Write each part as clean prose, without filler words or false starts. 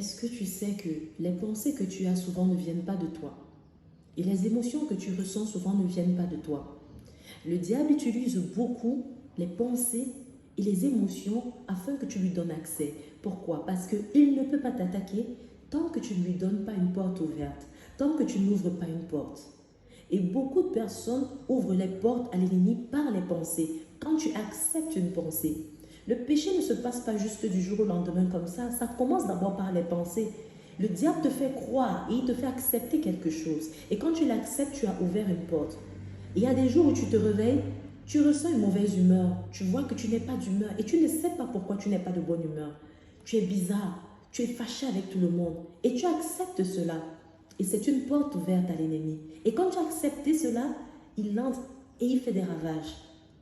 Est-ce que tu sais que les pensées que tu as souvent ne viennent pas de toi? Et les émotions que tu ressens souvent ne viennent pas de toi. Le diable utilise beaucoup les pensées et les émotions afin que tu lui donnes accès. Pourquoi? Parce qu'il ne peut pas t'attaquer tant que tu ne lui donnes pas une porte ouverte, tant que tu n'ouvres pas une porte. Et beaucoup de personnes ouvrent les portes à l'ennemi par les pensées. Quand tu acceptes une pensée, le péché ne se passe pas juste du jour au lendemain comme ça commence d'abord par les pensées. Le diable te fait croire et il te fait accepter quelque chose. Et quand tu l'acceptes, tu as ouvert une porte. Il y a des jours où tu te réveilles, tu ressens une mauvaise humeur, tu vois que tu n'es pas d'humeur et tu ne sais pas pourquoi tu n'es pas de bonne humeur. Tu es bizarre, tu es fâché avec tout le monde et tu acceptes cela. Et c'est une porte ouverte à l'ennemi. Et quand tu as accepté cela, il entre et il fait des ravages.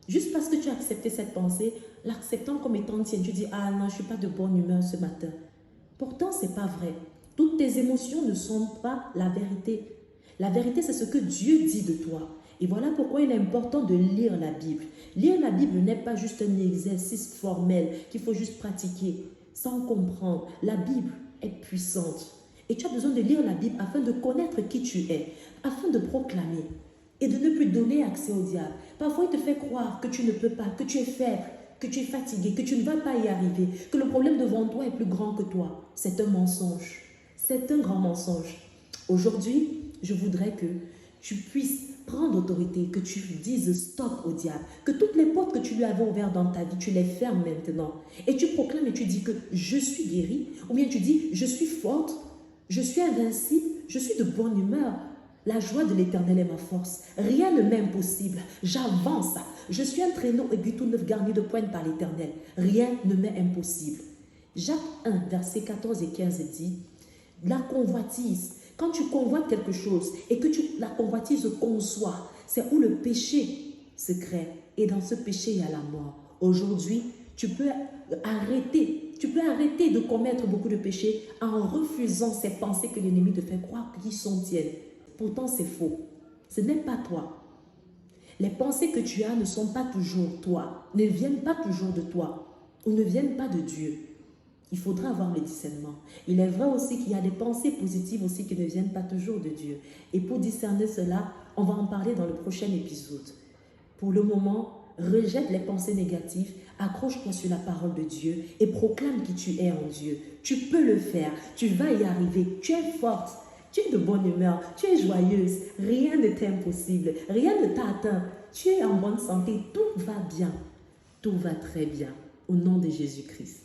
Juste parce que tu as accepté cette pensée, l'acceptant comme étant tienne, tu dis « Ah non, je ne suis pas de bonne humeur ce matin. » Pourtant, ce n'est pas vrai. Toutes tes émotions ne sont pas la vérité. La vérité, c'est ce que Dieu dit de toi. Et voilà pourquoi il est important de lire la Bible. Lire la Bible n'est pas juste un exercice formel qu'il faut juste pratiquer sans comprendre. La Bible est puissante. Et tu as besoin de lire la Bible afin de connaître qui tu es, afin de proclamer et de ne plus donner accès au diable. Parfois, il te fait croire que tu ne peux pas, que tu es faible, que tu es fatigué, que tu ne vas pas y arriver, que le problème devant toi est plus grand que toi. C'est un mensonge. C'est un grand mensonge. Aujourd'hui, je voudrais que tu puisses prendre autorité, que tu dises stop au diable, que toutes les portes que tu lui avais ouvertes dans ta vie, tu les fermes maintenant. Et tu proclames et tu dis que je suis guérie, ou bien tu dis je suis forte, je suis invincible, je suis de bonne humeur. La joie de l'Éternel est ma force. Rien ne m'est impossible. J'avance. Je suis un traîneau aigu tout neuf garni de pointes par l'Éternel. Rien ne m'est impossible. Jacques 1, versets 14 et 15 dit, la convoitise, quand tu convoites quelque chose et que la convoitise conçoit, c'est où le péché se crée. Et dans ce péché, il y a la mort. Aujourd'hui, tu peux arrêter de commettre beaucoup de péchés en refusant ces pensées que l'ennemi te fait croire qu'ils sont tiennes. Pourtant, c'est faux. Ce n'est pas toi. Les pensées que tu as ne sont pas toujours toi, ne viennent pas toujours de toi ou ne viennent pas de Dieu. Il faudra avoir le discernement. Il est vrai aussi qu'il y a des pensées positives aussi qui ne viennent pas toujours de Dieu. Et pour discerner cela, on va en parler dans le prochain épisode. Pour le moment, rejette les pensées négatives, accroche-toi sur la parole de Dieu et proclame qui tu es en Dieu. Tu peux le faire, tu vas y arriver, tu es forte, tu es de bonne humeur, tu es joyeuse, rien ne t'est impossible, rien ne t'a atteint, tu es en bonne santé, tout va bien, tout va très bien, au nom de Jésus-Christ.